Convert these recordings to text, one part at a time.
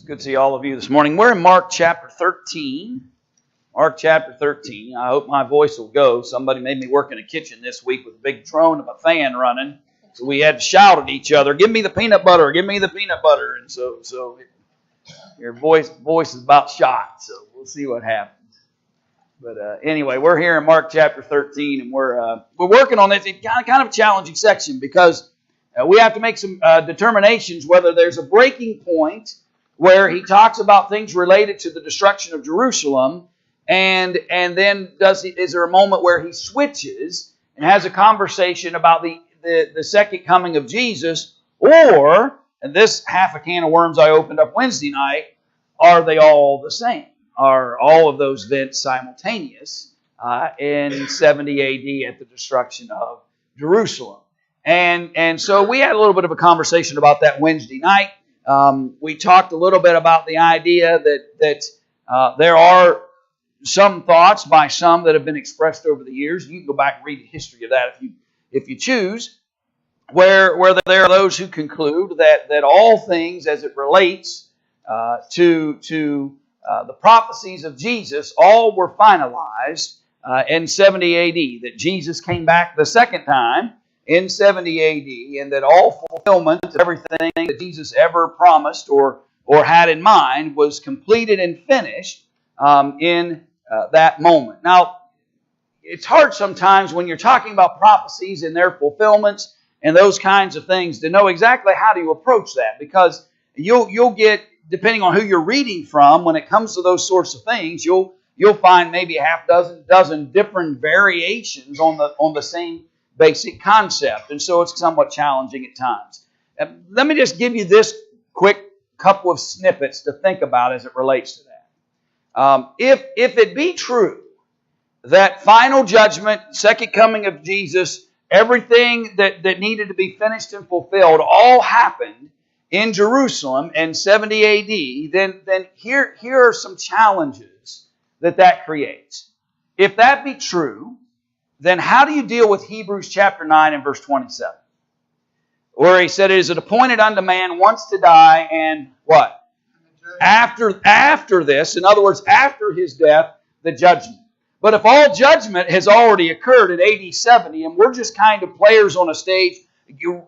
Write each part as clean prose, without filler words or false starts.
Good to see all of you this morning. We're in Mark chapter 13. Mark chapter 13. I hope my voice will go. Somebody made me work in a kitchen this week with a big drone of a fan running. So we had to shout at each other, "Give me the peanut butter, give me the peanut butter." And so your voice is about shot. So we'll see what happens. But anyway, we're here in Mark chapter 13, and we're working on this. It's kind of a challenging section because we have to make some determinations whether there's a breaking point where he talks about things related to the destruction of Jerusalem, and then is there a moment where he switches and has a conversation about the second coming of Jesus, or, and this half a can of worms I opened up Wednesday night, are they all the same? Are all of those events simultaneous in 70 A.D. at the destruction of Jerusalem? And so we had a little bit of a conversation about that Wednesday night. We talked a little bit about the idea that there are some thoughts by some that have been expressed over the years. You can go back and read the history of that if you choose, where there are those who conclude that all things as it relates to the prophecies of Jesus all were finalized in 70 A.D., that Jesus came back the second time in 70 A.D., and that all fulfillment of everything that Jesus ever promised or had in mind was completed and finished in that moment. Now, it's hard sometimes when you're talking about prophecies and their fulfillments and those kinds of things to know exactly how to approach that, because you'll get, depending on who you're reading from, when it comes to those sorts of things, you'll find maybe a half dozen different variations on the same basic concept, and so it's somewhat challenging at times. Let me just give you this quick couple of snippets to think about as it relates to that. If it be true that final judgment, second coming of Jesus, everything that needed to be finished and fulfilled all happened in Jerusalem in 70 A.D., then here are some challenges that creates. If that be true, then how do you deal with Hebrews chapter 9 and verse 27? Where he said, "It is appointed unto man once to die, and" what? After this, in other words, after his death, the judgment. But if all judgment has already occurred in AD 70, and we're just kind of players on a stage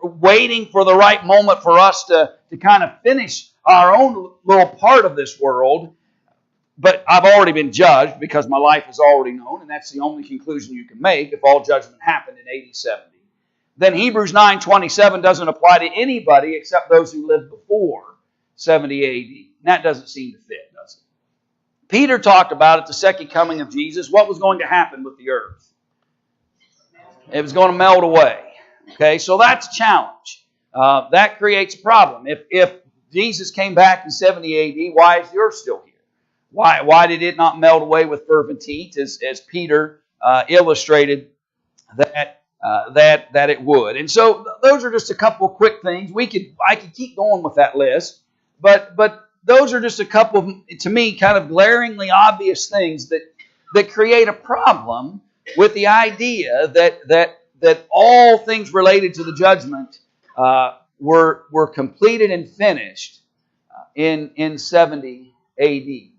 waiting for the right moment for us to kind of finish our own little part of this world, but I've already been judged because my life is already known, and that's the only conclusion you can make if all judgment happened in AD 70. Then Hebrews 9:27 doesn't apply to anybody except those who lived before 70 AD. And that doesn't seem to fit, does it? Peter talked about at the second coming of Jesus what was going to happen with the earth. It was going to melt away. Okay, so that's a challenge. That creates a problem. If Jesus came back in 70 AD, why is the earth still here? Why did it not melt away with fervent heat, as Peter illustrated that it would? And so those are just a couple of quick things. I could keep going with that list, but those are just a couple of, to me, kind of glaringly obvious things that create a problem with the idea that all things related to the judgment were completed and finished in 70 AD.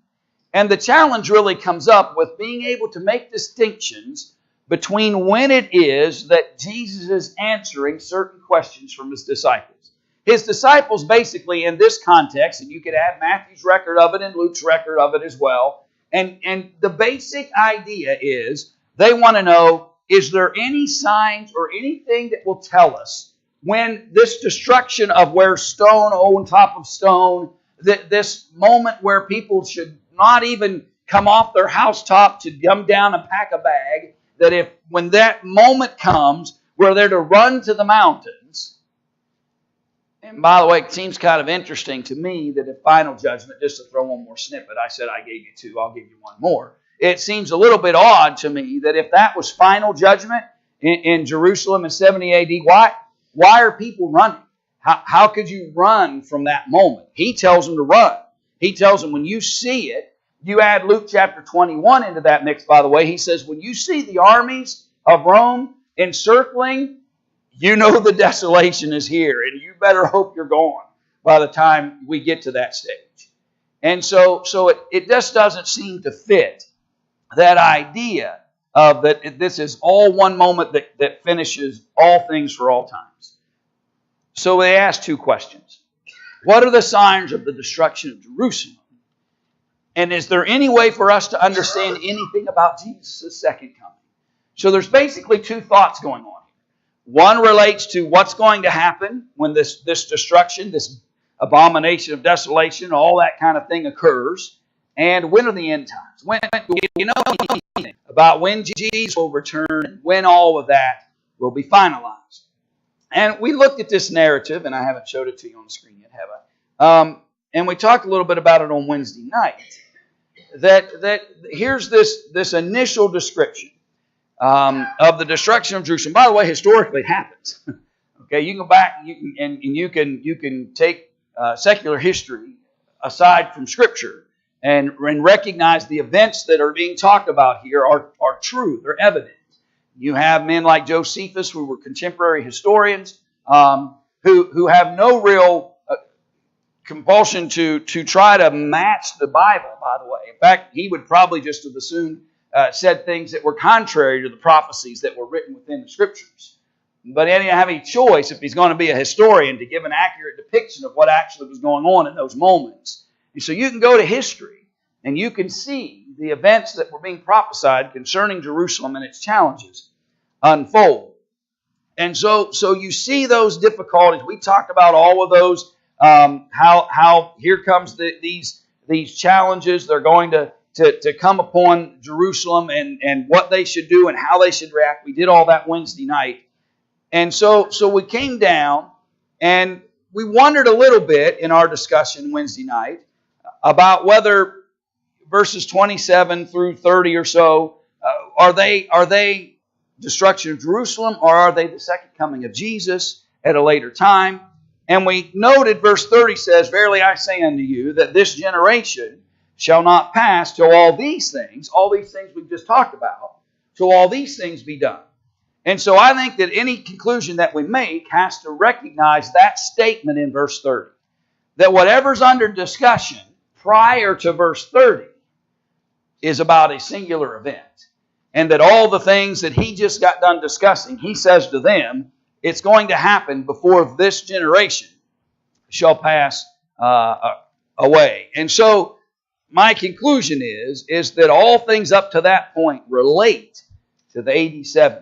And the challenge really comes up with being able to make distinctions between when it is that Jesus is answering certain questions from His disciples. His disciples basically in this context, and you could add Matthew's record of it and Luke's record of it as well, and the basic idea is they want to know, is there any signs or anything that will tell us when this destruction of where stone on top of stone, this moment where people should not even come off their housetop to come down and pack a bag, that when that moment comes where they're to run to the mountains. And by the way, it seems kind of interesting to me that at final judgment, just to throw one more snippet, I said I gave you two, I'll give you one more. It seems a little bit odd to me that if that was final judgment in Jerusalem in 70 AD, why are people running? How could you run from that moment? He tells them to run. He tells them when you see it, you add Luke chapter 21 into that mix, by the way. He says, when you see the armies of Rome encircling, you know the desolation is here, and you better hope you're gone by the time we get to that stage. And so it just doesn't seem to fit that idea of that this is all one moment that finishes all things for all times. So they asked two questions. What are the signs of the destruction of Jerusalem? And is there any way for us to understand anything about Jesus' second coming? So there's basically two thoughts going on here. One relates to what's going to happen when this destruction, this abomination of desolation, all that kind of thing occurs. And when are the end times? When you know anything about when Jesus will return and when all of that will be finalized. And we looked at this narrative, and I haven't showed it to you on the screen yet, have I? And we talked a little bit about it on Wednesday night. That here's this initial description of the destruction of Jerusalem. By the way, historically it happens. Okay, you can go back and you can take secular history aside from Scripture and recognize the events that are being talked about here are true. They're evident. You have men like Josephus, who were contemporary historians, who have no real compulsion to try to match the Bible, by the way. In fact, he would probably just have as soon said things that were contrary to the prophecies that were written within the Scriptures. But he didn't have any choice, if he's going to be a historian, to give an accurate depiction of what actually was going on in those moments. And so you can go to history, and you can see the events that were being prophesied concerning Jerusalem and its challenges unfold. And so you see those difficulties. We talked about all of those, how here comes these challenges. They're going to come upon Jerusalem and what they should do and how they should react. We did all that Wednesday night. And so we came down and we wondered a little bit in our discussion Wednesday night about whether verses 27 through 30 or so, are they destruction of Jerusalem, or are they the second coming of Jesus at a later time? And we noted verse 30 says, Verily I say unto you, that this generation shall not pass till all these things we've just talked about, till all these things be done. And so I think that any conclusion that we make has to recognize that statement in verse 30. That whatever's under discussion prior to verse 30 is about a singular event. And that all the things that he just got done discussing, he says to them, it's going to happen before this generation shall pass away. And so my conclusion is that all things up to that point relate to the AD 70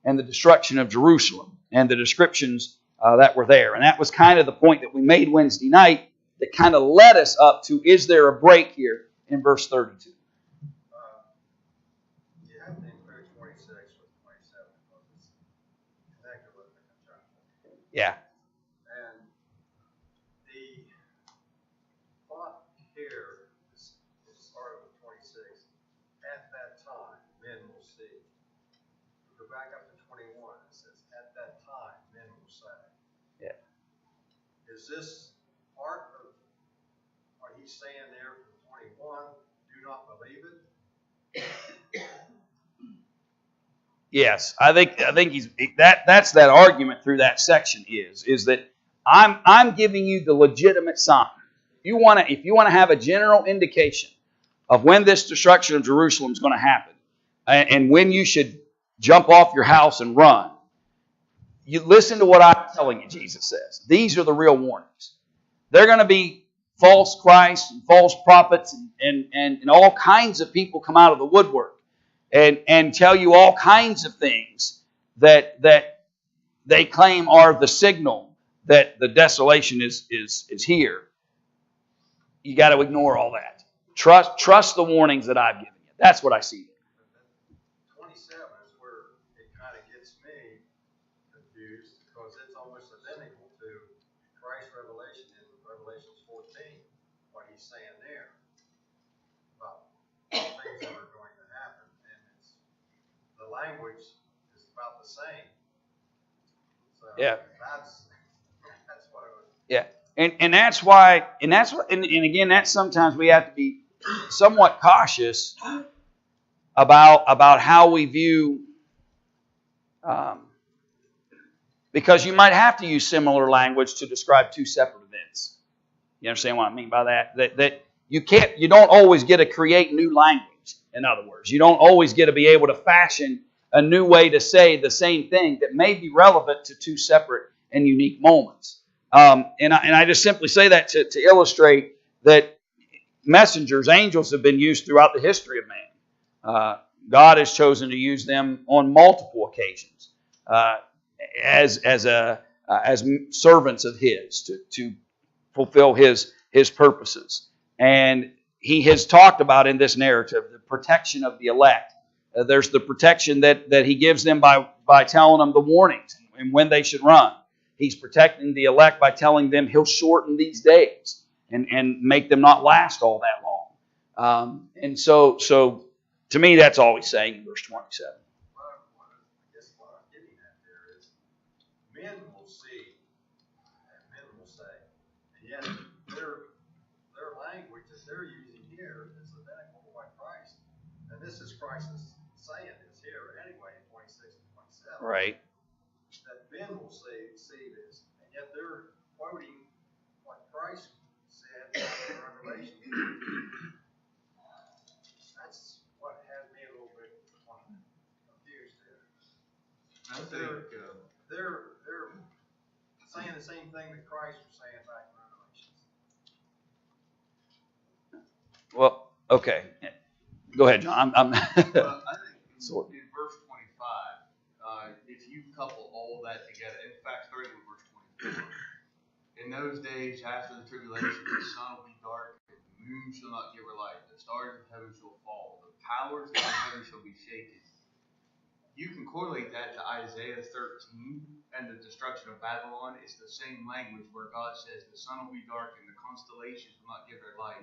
and the destruction of Jerusalem and the descriptions that were there. And that was kind of the point that we made Wednesday night that kind of led us up to, is there a break here in verse 32? Yeah. And the thought here is started with 26. At that time, men will see. Go back up to 21. It says, at that time, men will say. Yeah. Is this part of what he's saying there from 21? Do not believe it? Yes, I think he's that's that argument through that section is that I'm giving you the legitimate sign. If you want to have a general indication of when this destruction of Jerusalem is going to happen and when you should jump off your house and run, you listen to what I'm telling you, Jesus says. These are the real warnings. They're going to be false Christs and false prophets and all kinds of people come out of the woodwork and tell you all kinds of things that they claim are the signal that the desolation is here. You got to ignore all that. Trust the warnings that I've given you. That's what I see. 27 is where it kind of gets me confused, because it's almost identical to Christ's revelation in Revelation 14, what he's saying there about things that are going to happen, and the language is about the same. So Yeah. That's what it was. Yeah. And that's why, and again, that's sometimes we have to be somewhat cautious about how we view, because you might have to use similar language to describe two separate events. You understand what I mean by that? That you don't always get to create new language. In other words, you don't always get to be able to fashion a new way to say the same thing that may be relevant to two separate and unique moments. And I just simply say that to illustrate that messengers, angels, have been used throughout the history of man. God has chosen to use them on multiple occasions as servants of His to fulfill His purposes. And He has talked about in this narrative the protection of the elect. There's the protection that He gives them by telling them the warnings and when they should run. He's protecting the elect by telling them He'll shorten these days and make them not last all that long. And so to me, that's all He's saying in verse 27. I guess what I'm getting at there is men will see and men will say, and yet their language that they're using here is identical to what Christ, and this is Christ's saying this here anyway in 26 and 27. Right. That men will see this, and yet they're quoting what Christ said in Revelation. That's what has me a little bit confused there. I think They're saying the same thing that Christ was saying back in Revelation. Well, okay. Go ahead, John. well, I think in verse 25, if you couple all that together, in fact, starting with verse 24, in those days after the tribulation, the sun will be dark, the moon shall not give her light, the stars of heaven shall fall, the powers of the heaven shall be shaken. You can correlate that to Isaiah 13 and the destruction of Babylon. It's the same language where God says the sun will be dark and the constellations will not give their light.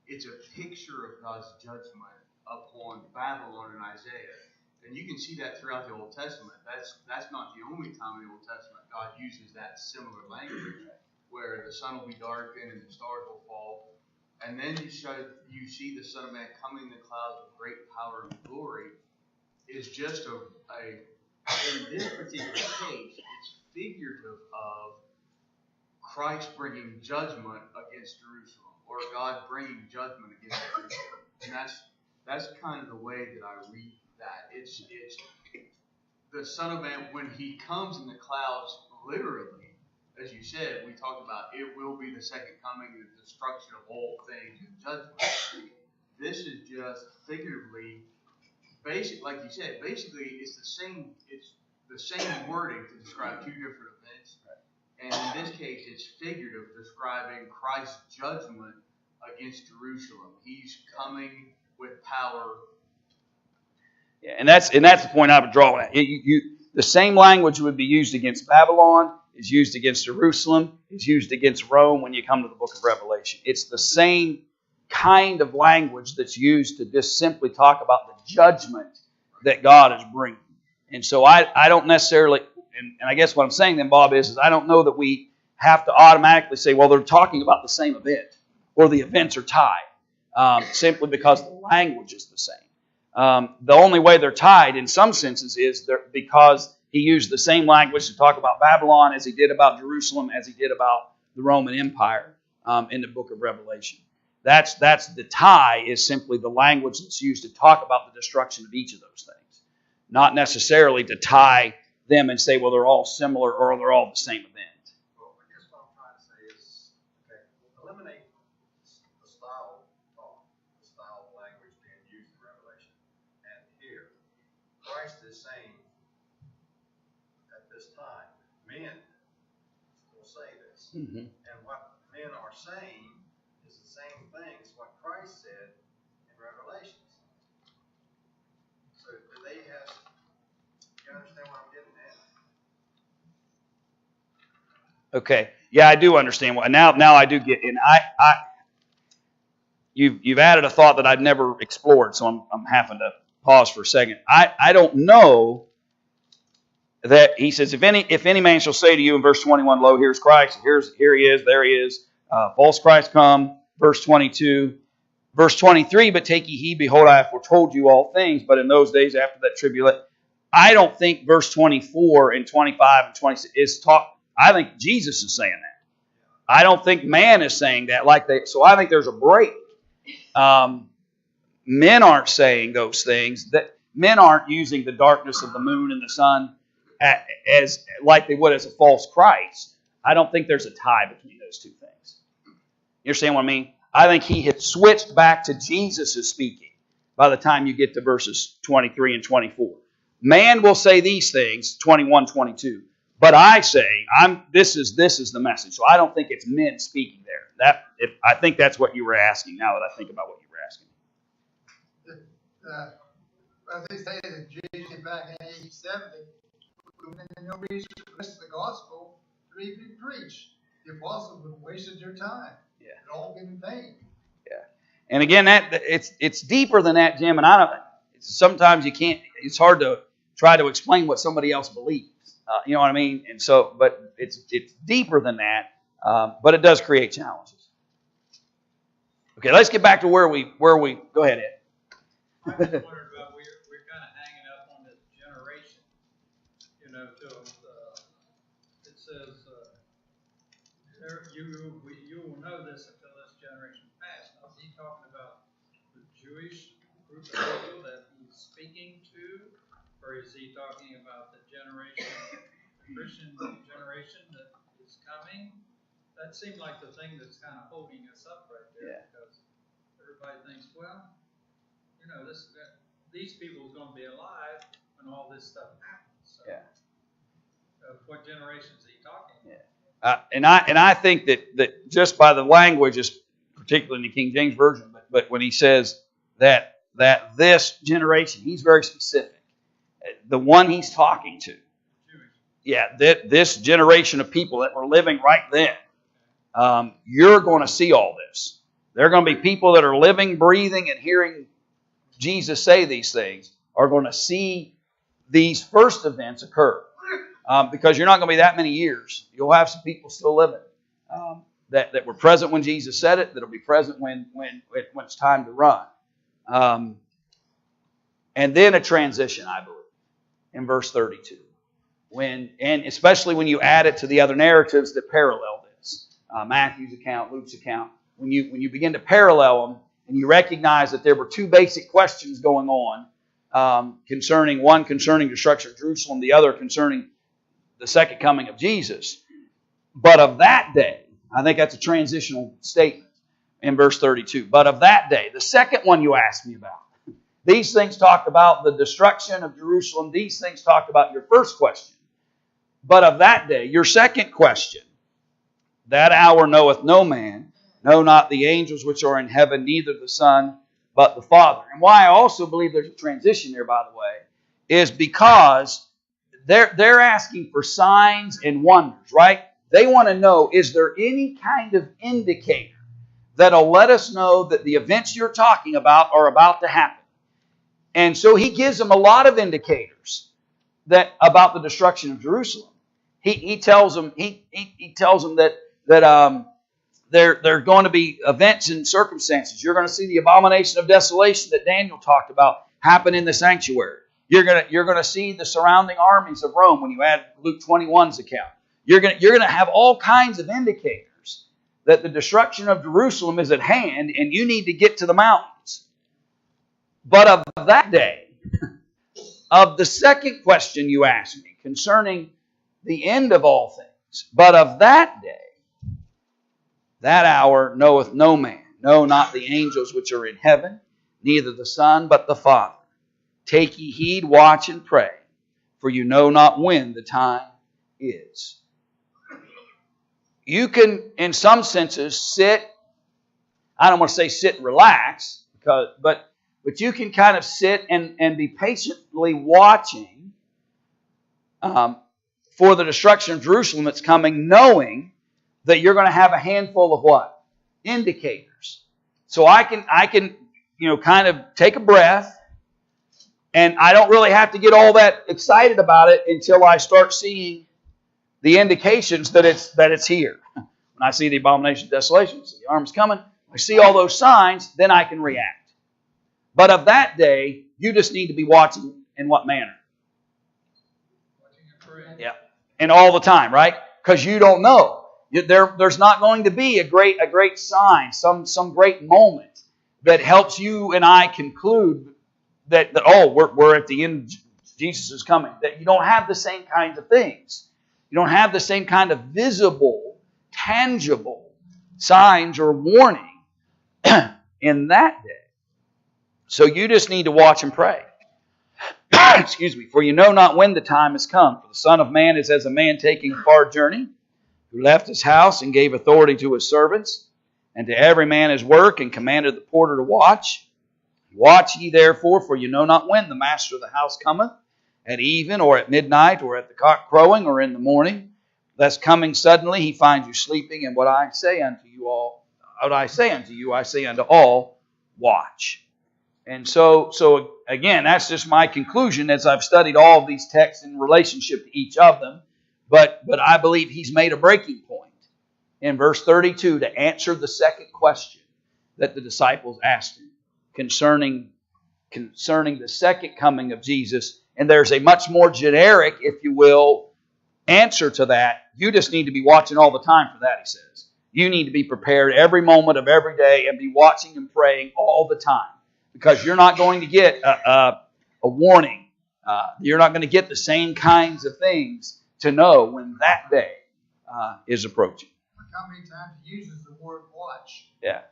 It's a picture of God's judgment upon Babylon in Isaiah. And you can see that throughout the Old Testament. That's not the only time in the Old Testament God uses that similar language where the sun will be darkened and the stars will fall. And then you see the Son of Man coming in the clouds with great power and glory. Is just in this particular case, it's figurative of Christ bringing judgment against Jerusalem, or God bringing judgment against Jerusalem. And that's kind of the way that I read that. It's the Son of Man, when He comes in the clouds, literally, as you said, we talked about it will be the second coming and the destruction of all things and judgment. This is just figuratively, like you said, basically it's the same wording to describe two different events. And in this case, it's figurative, describing Christ's judgment against Jerusalem. He's coming with power. Yeah, and that's the point I would draw at. The same language would be used against Babylon, is used against Jerusalem, is used against Rome when you come to the book of Revelation. It's the same kind of language that's used to just simply talk about the judgment that God is bringing. And so I don't necessarily, and I guess what I'm saying then, Bob, is I don't know that we have to automatically say, well, they're talking about the same event, or the events are tied, simply because the language is the same. The only way they're tied in some senses is because He used the same language to talk about Babylon as He did about Jerusalem, as He did about the Roman Empire in the book of Revelation. That's the tie, is simply the language that's used to talk about the destruction of each of those things. Not necessarily to tie them and say, well, they're all similar or they're all the same event. Well, I guess what I'm trying to say is, okay, eliminate the style of language being used in Revelation. And here, Christ is saying at this time, men will say this. Mm-hmm. And what men are saying is the same things what Christ said in Revelations. So do they have, you understand what I'm getting at? Okay. Yeah, I do understand. Now I do get, and you've added a thought that I've never explored, so I'm having to pause for a second. I don't know that He says, if any man shall say to you in verse 21, lo, here's Christ, here He is, there He is, false Christ come, verse 22, verse 23, but take ye heed, behold, I have foretold you all things, but in those days after that tribulation. I don't think verse 24 and 25 and 26 is talk. I think Jesus is saying that. I don't think man is saying that so I think there's a break. Men aren't saying those things. That men aren't using the darkness of the moon and the sun as like they would as a false Christ. I don't think there's a tie between those two things. You understand what I mean? I think he had switched back to Jesus' speaking by the time you get to verses 23 and 24. Man will say these things, 21, 22. But I say, this is the message. So I don't think it's men speaking there. I think that's what you were asking. Now that I think about what you were asking. As they say that Jesus back in 1870, and no reason for the rest of the gospel to even be preached. The apostles would have wasted their time. Yeah. It all been in vain. Yeah. And again, it's deeper than that, Jim. And sometimes you can't. It's hard to try to explain what somebody else believes. You know what I mean? And so, but it's deeper than that. But it does create challenges. Okay, let's get back to where we go ahead, Ed. I just wondered about we're kind of hanging up on this generation, till it says you will know this until this generation passed. Now, is he talking about the Jewish group of people that he's speaking to, or is he talking about the Christian generation that is coming? That seemed like the thing that's kind of holding us up right there, because everybody thinks, well, these people are going to be alive when all this stuff happens. So, what generation is he talking about? And I think that just by the language, particularly in the King James Version, but when he says that this generation, he's very specific. The one he's talking to, this generation of people that were living right then, you're going to see all this. There are going to be people that are living, breathing, and hearing Jesus say these things, are going to see these first events occur. Because you're not going to be that many years. You'll have some people still living that were present when Jesus said it, that'll be present when it's time to run. And then a transition, I believe, in verse 32. And especially when you add it to the other narratives that parallel this. Matthew's account, Luke's account. When you begin to parallel them, and you recognize that there were two basic questions going on, concerning destruction of Jerusalem, the other concerning the second coming of Jesus. But of that day, I think that's a transitional statement in verse 32. But of that day, the second one you asked me about. These things talk about the destruction of Jerusalem. These things talk about your first question. But of that day, your second question, that hour knoweth no man, no, not the angels which are in heaven, neither the Son, but the Father. And why I also believe there's a transition there, by the way, is because they're asking for signs and wonders, right? They want to know, is there any kind of indicator that'll let us know that the events you're talking about are about to happen? And so he gives them a lot of indicators about the destruction of Jerusalem. He tells them that there are going to be events and circumstances. You're going to see the abomination of desolation that Daniel talked about happen in the sanctuary. You're going to see the surrounding armies of Rome when you add Luke 21's account. You're going to have all kinds of indicators that the destruction of Jerusalem is at hand and you need to get to the mountains. But of that day, of the second question you asked me concerning the end of all things, but of that day, that hour knoweth no man, no, not the angels which are in heaven, neither the Son, but the Father. Take ye heed, watch and pray, for you know not when the time is. You can, in some senses, sit, I don't want to say sit and relax, but you can kind of sit and be patiently watching for the destruction of Jerusalem that's coming, knowing that you're going to have a handful of what? Indicators. So I can kind of take a breath, and I don't really have to get all that excited about it until I start seeing the indications that it's here. When I see the abomination of desolation, see the arm's coming, I see all those signs, then I can react. But of that day, you just need to be watching in what manner? Watching and praying. Yeah. And all the time, right? Because you don't know. There's not going to be a great sign, some great moment that helps you and I conclude that oh, we're at the end, Jesus is coming. That you don't have the same kinds of things. You don't have the same kind of visible, tangible signs or warning in that day. So you just need to watch and pray. Excuse me. For you know not when the time has come. For the Son of Man is as a man taking a far journey, who left his house and gave authority to his servants, and to every man his work, and commanded the porter to watch. Watch ye therefore, for you know not when the master of the house cometh, at even, or at midnight, or at the cock crowing, or in the morning, lest coming suddenly he find you sleeping. And what I say unto you, I say unto all, watch. And so again, that's just my conclusion as I've studied all of these texts in relationship to each of them. But I believe he's made a breaking point in verse 32 to answer the second question that the disciples asked him concerning the second coming of Jesus. And there's a much more generic, if you will, answer to that. You just need to be watching all the time for that, he says. You need to be prepared every moment of every day and be watching and praying all the time. Because you're not going to get a warning. You're not going to get the same kinds of things to know when that day is approaching. Look how many times he uses the word watch. Yeah.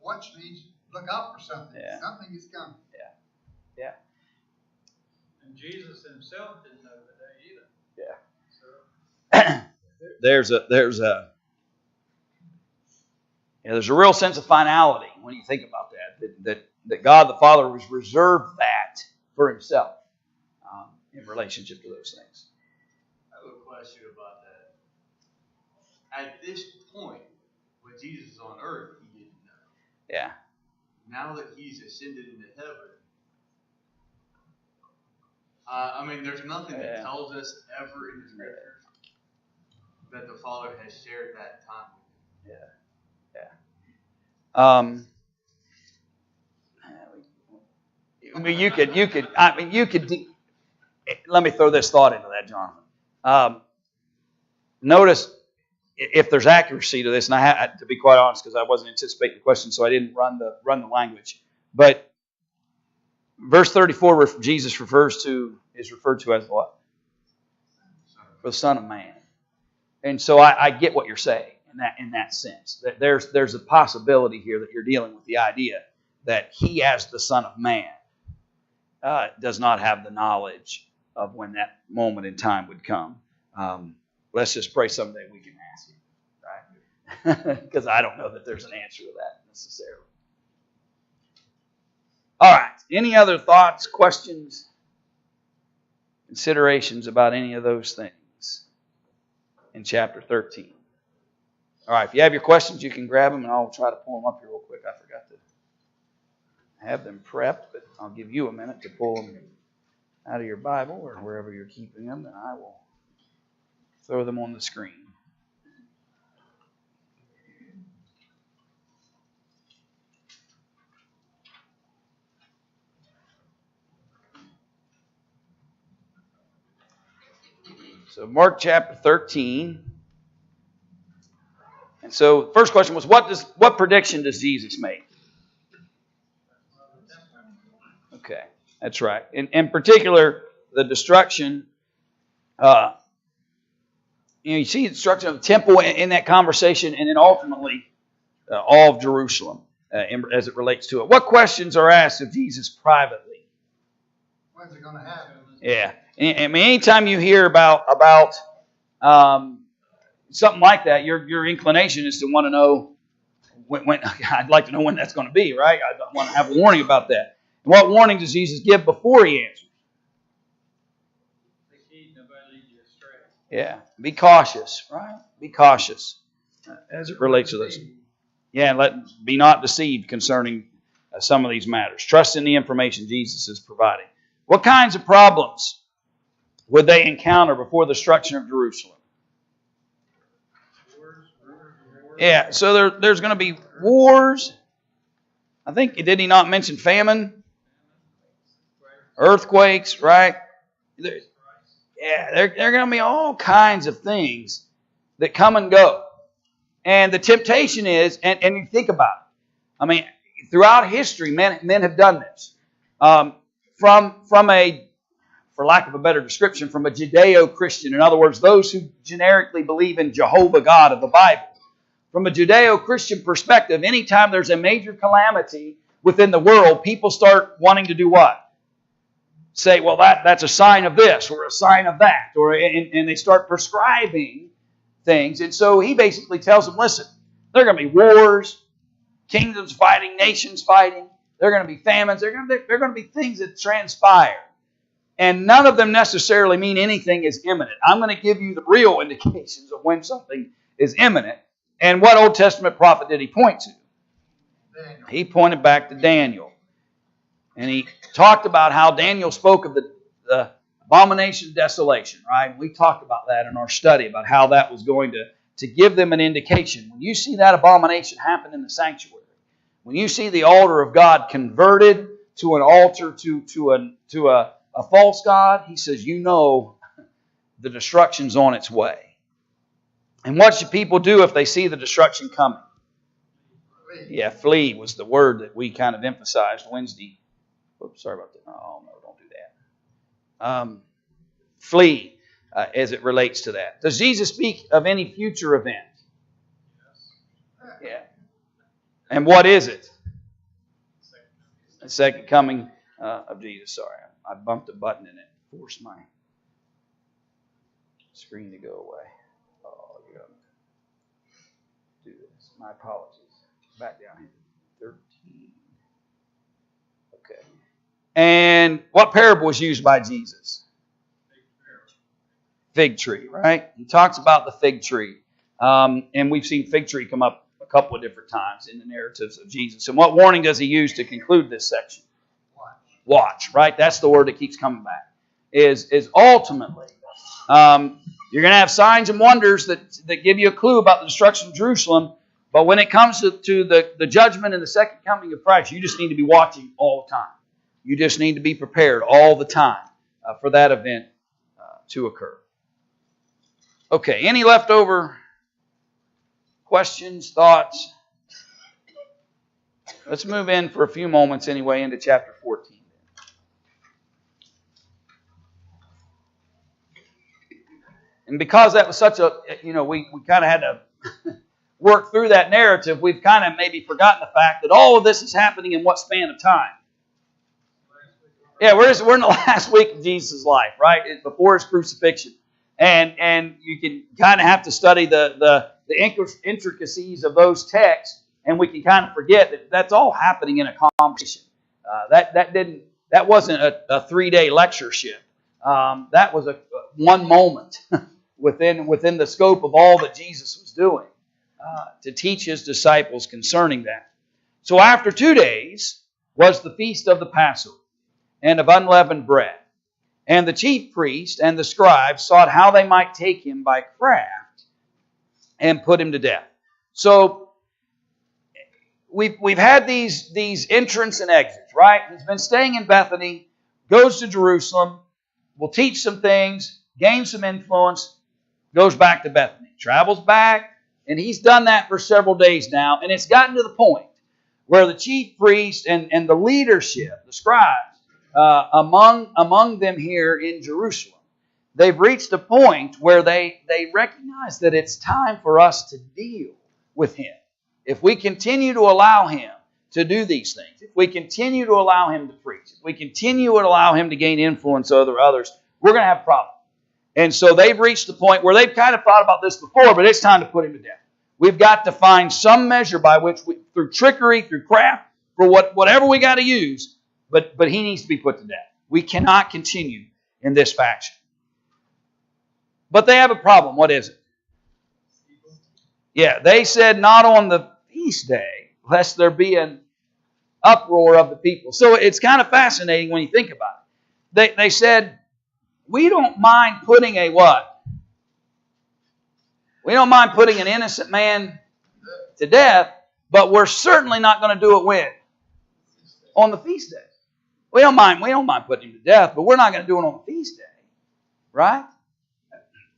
Watch means look out for something. Yeah. Something is coming. Yeah. And Jesus himself didn't know the day either. Yeah. So there's a real sense of finality when you think about that God the Father has reserved that for himself in relationship to those things. I have a question about that. At this point, when Jesus is on earth, he didn't know. Yeah. Now that he's ascended into heaven, there's nothing that tells us ever in the scriptures that the Father has shared that time with him. You could. Let me throw this thought into that, Jonathan. Notice if there's accuracy to this, and I had to be quite honest because I wasn't anticipating the question, so I didn't run the language. But verse 34, Jesus is referred to as what? The Son of Man. And so I get what you're saying in that sense. That there's a possibility here that you're dealing with the idea that he, as the Son of Man, does not have the knowledge of when that moment in time would come. Let's just pray someday we can ask him, right? Because I don't know that there's an answer to that necessarily. All right. Any other thoughts, questions, considerations about any of those things in chapter 13? All right. If you have your questions, you can grab them, and I'll try to pull them up here real quick. I forgot to have them prepped, but I'll give you a minute to pull them out of your Bible or wherever you're keeping them, and I will throw them on the screen. So Mark chapter 13. And so the first question was, what prediction does Jesus make? Okay, that's right. In particular, the destruction. You see the destruction of the temple in that conversation, and then ultimately all of Jerusalem as it relates to it. What questions are asked of Jesus privately? When's it going to happen? Yeah. Anytime you hear about something like that, your inclination is to want to know when. I'd like to know when that's going to be, right? I want to have a warning about that. And what warning does Jesus give before he answers? Yeah, be cautious, right? Be cautious as it relates to this. Yeah, be not deceived concerning some of these matters. Trust in the information Jesus is providing. What kinds of problems would they encounter before the destruction of Jerusalem? Yeah, so there's going to be wars. I think, did he not mention famine? Earthquakes, right? Yeah, there are going to be all kinds of things that come and go. And the temptation is, and you think about it. throughout history, men have done this. From a, for lack of a better description, from a Judeo-Christian, in other words, those who generically believe in Jehovah God of the Bible. From a Judeo-Christian perspective, anytime there's a major calamity within the world, people start wanting to do what? Say, well, that's a sign of this or a sign of that, and they start prescribing things. And so he basically tells them, listen, there are going to be wars, kingdoms fighting, nations fighting. There are going to be famines. There are going to be things that transpire. And none of them necessarily mean anything is imminent. I'm going to give you the real indications of when something is imminent. And what Old Testament prophet did he point to? Daniel. He pointed back to Daniel. And he talked about how Daniel spoke of the abomination of desolation, right? We talked about that in our study, about how that was going to give them an indication. When you see that abomination happen in the sanctuary, when you see the altar of God converted to an altar to a false god, he says, you know the destruction's on its way. And what should people do if they see the destruction coming? Yeah, flee was the word that we kind of emphasized Wednesday. Oops, sorry about that. Oh, no, don't do that. Flee as it relates to that. Does Jesus speak of any future event? Yeah. And what is it? The second coming of Jesus. Sorry, I bumped a button and it forced my screen to go away. Oh, you gotta do this. My apologies. Back down here. 13. Okay. And what parable was used by Jesus? Fig tree, right? He talks about the fig tree. And we've seen fig tree come up a couple of different times in the narratives of Jesus. And what warning does he use to conclude this section? Watch, right? That's the word that keeps coming back. Is ultimately, you're going to have signs and wonders that give you a clue about the destruction of Jerusalem. But when it comes to the judgment and the second coming of Christ, you just need to be watching all the time. You just need to be prepared all the time for that event to occur. Okay, any leftover questions, thoughts? Let's move in for a few moments anyway into chapter 14. And because that was such a, we kind of had to work through that narrative, we've kind of maybe forgotten the fact that all of this is happening in what span of time? Yeah, we're in the last week of Jesus' life, right? Before his crucifixion. And you can kind of have to study the intricacies of those texts, and we can kind of forget that that's all happening in a conversation. That wasn't a 3-day lectureship. That was one moment within the scope of all that Jesus was doing to teach his disciples concerning that. So after 2 days was the feast of the Passover and of unleavened bread. And the chief priest and the scribes sought how they might take him by craft and put him to death. So we've had these entrance and exits, right? He's been staying in Bethany, goes to Jerusalem, will teach some things, gain some influence, goes back to Bethany, travels back, and he's done that for several days now. And it's gotten to the point where the chief priest and the leadership, the scribes, among them here in Jerusalem, they've reached a point where they recognize that it's time for us to deal with him. If we continue to allow him to do these things, if we continue to allow him to preach, if we continue to allow him to gain influence over others, we're going to have a problem. And so they've reached the point where they've kind of thought about this before, but it's time to put him to death. We've got to find some measure by which, through trickery, through craft, for whatever we got to use, but he needs to be put to death. We cannot continue in this fashion. But they have a problem. What is it? Yeah, they said not on the feast day, lest there be an uproar of the people. So it's kind of fascinating when you think about it. They said, we don't mind putting a what? We don't mind putting an innocent man to death, but we're certainly not going to do it when? On the feast day. We don't mind putting him to death, but we're not going to do it on the feast day. Right?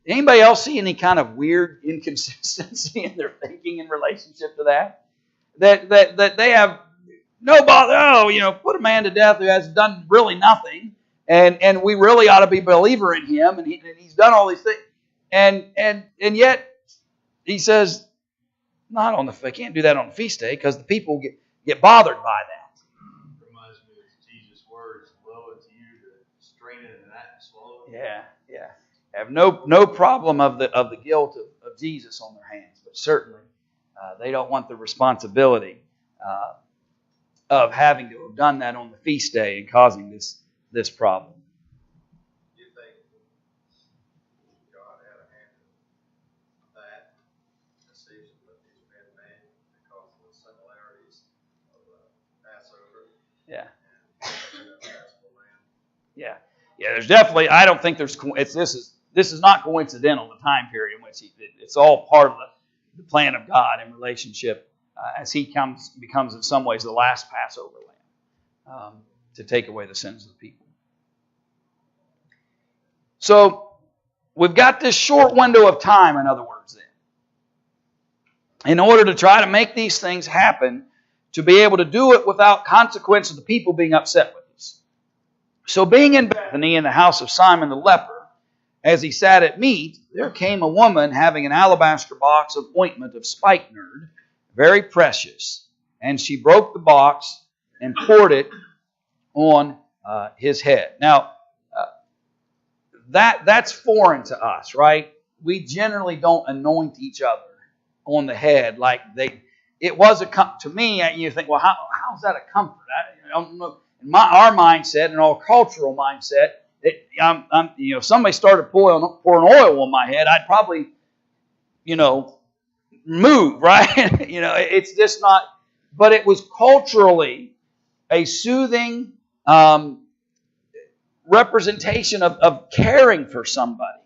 Anybody else see any kind of weird inconsistency in their thinking in relationship to that? That they have no bother. Oh, put a man to death who has done really nothing, and we really ought to be a believer in him, and he's done all these things, and yet he says, not on the. I can't do that on the feast day because the people get bothered by that. Reminds me of Jesus' words, "Woe unto you to strain it in that and swallow it." Yeah. Have no problem of the guilt of Jesus on their hands, but certainly they don't want the responsibility of having to have done that on the feast day and causing this problem. Do you think God had a hand in that decision that these men made because of the similarities of the Passover Yeah. and the Paschal Lamb? Yeah. There's definitely. I don't think there's. This is not coincidental. The time period in which it's all part of the plan of God in relationship as He becomes in some ways the last Passover lamb to take away the sins of the people. So we've got this short window of time. In other words, then, in order to try to make these things happen, to be able to do it without consequence of the people being upset with us. So being in Bethany in the house of Simon the leper, as he sat at meat, there came a woman having an alabaster box of ointment of spikenard, very precious, and she broke the box and poured it on his head. Now, that's foreign to us, right? We generally don't anoint each other on the head like they. It was to me. You think, well, how's that a comfort? I don't know. In our mindset and our cultural mindset, if somebody started pouring oil on my head, I'd probably, move, right? It's just not. But it was culturally a soothing representation of caring for somebody,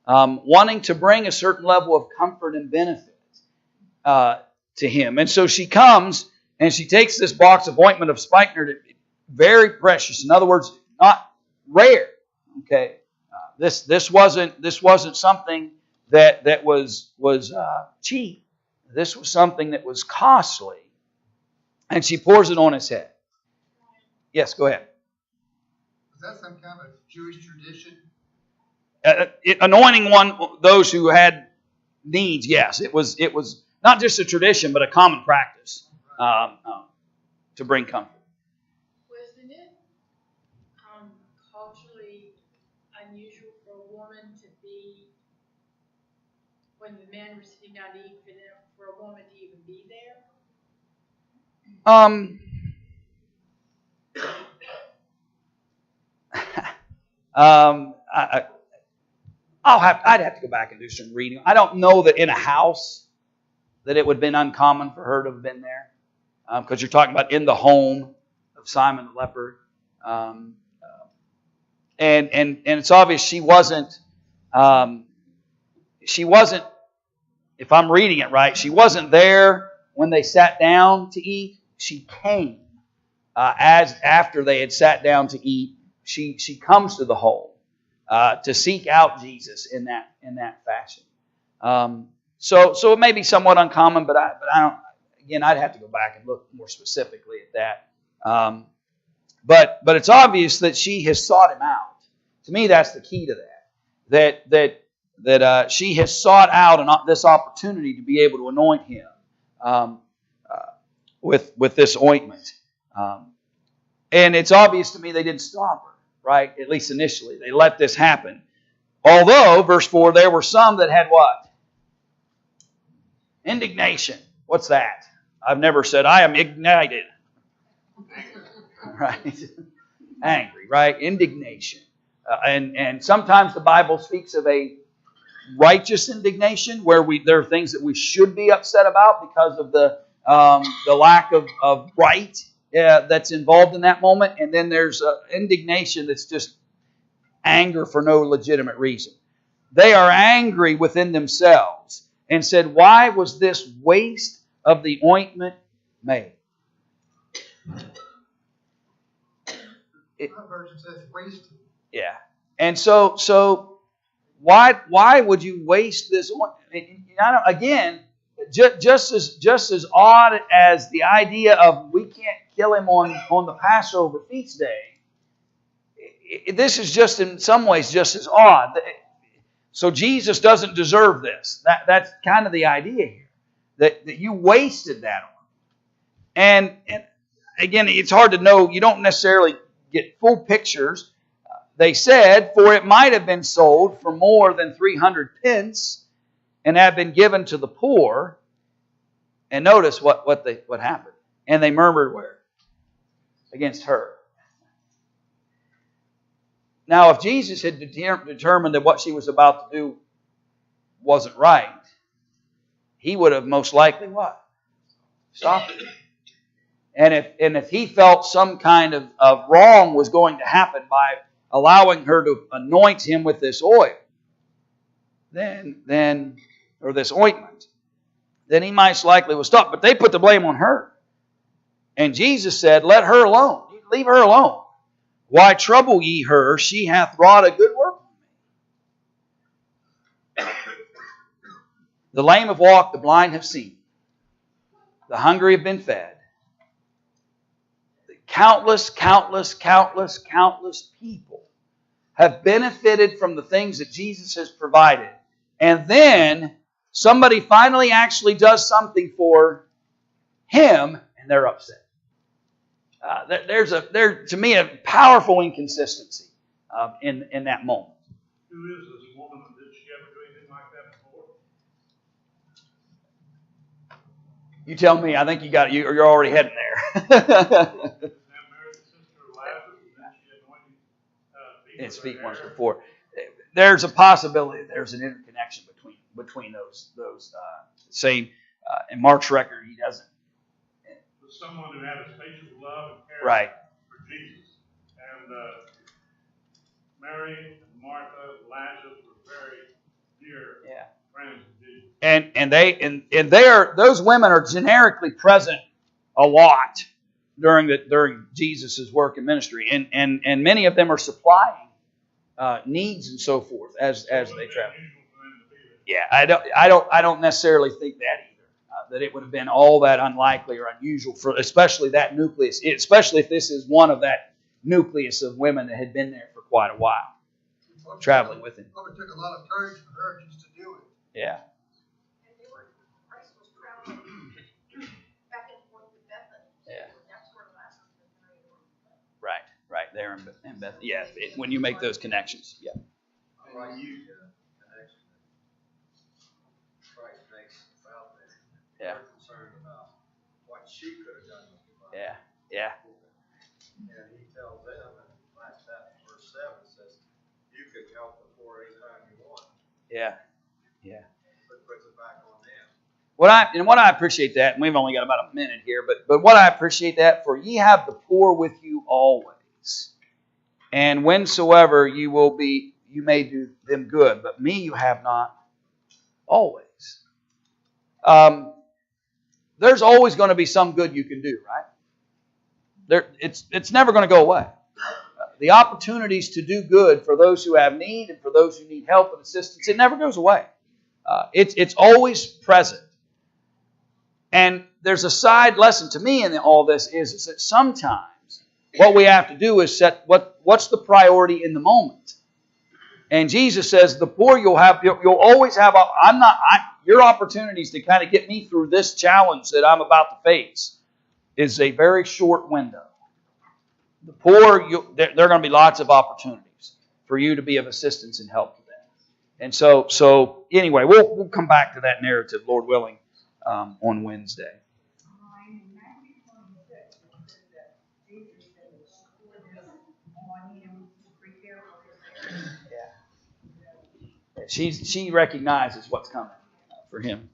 wanting to bring a certain level of comfort and benefit to him. And so she comes and she takes this box of ointment of spikenard, very precious. In other words, not rare. Okay, this wasn't something that was cheap. This was something that was costly, and she pours it on his head. Yes, go ahead. Was that some kind of Jewish tradition? Anointing those who had needs. Yes, it was not just a tradition, but a common practice to bring comfort. Wasn't it culturally unusual for a woman to be, when the men were sitting down to eat, for a woman to even be there? I'd have to go back and do some reading. I don't know that in a house that it would have been uncommon for her to have been there, because you're talking about in the home of Simon the leper, and it's obvious she wasn't. If I'm reading it right, she wasn't there when they sat down to eat. She came as after they had sat down to eat. She comes to the home to seek out Jesus in that fashion. So it may be somewhat uncommon, but I don't. Again, I'd have to go back and look more specifically at that. But it's obvious that she has sought him out. To me, that's the key to that. That she has sought out this opportunity to be able to anoint him with this ointment. And it's obvious to me they didn't stop her, right? At least initially. They let this happen. Although, verse 4, there were some that had what? Indignation. What's that? I've never said, I am ignited. Right? Angry, right? Indignation. And sometimes the Bible speaks of a righteous indignation where there are things that we should be upset about because of the lack of right that's involved in that moment. And then there's indignation that's just anger for no legitimate reason. They are angry within themselves and said, why was this waste of the ointment made? My version says wasted. Yeah. And so why would you waste this ointment? Again, just as odd as the idea of we can't kill him on the Passover feast day. This is just in some ways just as odd. So Jesus doesn't deserve this. That's kind of the idea here. That you wasted that on him. And again, it's hard to know. You don't necessarily get full pictures. They said, for it might have been sold for more than 300 pence and have been given to the poor. And notice what happened. And they murmured where? Against her. Now, if Jesus had determined that what she was about to do wasn't right, he would have most likely what? Stopped it. And if he felt some kind of wrong was going to happen by allowing her to anoint him with this oil, then or this ointment, then he most likely will stop. But they put the blame on her. And Jesus said, let her alone. Leave her alone. Why trouble ye her? She hath wrought a good work on me. The lame have walked, the blind have seen. The hungry have been fed. Countless people have benefited from the things that Jesus has provided. And then somebody finally actually does something for him, and they're upset. There's to me a powerful inconsistency in that moment. Who is this woman? Did she ever do anything like that before? You tell me. I think you're already heading there. Didn't speak once before. There's a possibility there's an interconnection between those same. In Mark's record, he doesn't. Someone who had a spatial love and care Right. for Jesus. And Mary, and Martha, and Lazarus were very dear friends of Jesus. And they are, those women are generically present a lot during Jesus' work and ministry. And many of them are supplying needs and so forth as they travel. Yeah, I don't necessarily think that either. That it would have been all that unlikely or unusual for especially that nucleus, especially if this is one of that nucleus of women that had been there for quite a while, traveling with him. Probably took a lot of courage for her just to do it. Yeah. And Christ was traveling back and forth to Bethany. Yeah. That's where Lazarus and Mary were. Right there in Bethany. Yeah, when you make those connections. Yeah. Like you, connection that Christ makes about that. Yeah. They're concerned about what she could have done with the body. Yeah. And he tells them, and last chapter, verse 7 says, you could help the poor anytime you want. Yeah. But puts it back on them. What I appreciate that, and we've only got about a minute here, but what I appreciate that, for ye have the poor with you always, and whensoever you may do them good, but me you have not always. There's always going to be some good you can do, right? It's never going to go away. The opportunities to do good for those who have need and for those who need help and assistance, it never goes away. It's always present. And there's a side lesson to me in all this is that sometimes what we have to do is set what's the priority in the moment. And Jesus says, the poor you'll always have. Your opportunities to kind of get me through this challenge that I'm about to face is a very short window. The poor, there are going to be lots of opportunities for you to be of assistance and help to them. And so anyway, we'll come back to that narrative, Lord willing, on Wednesday. She recognizes what's coming for him.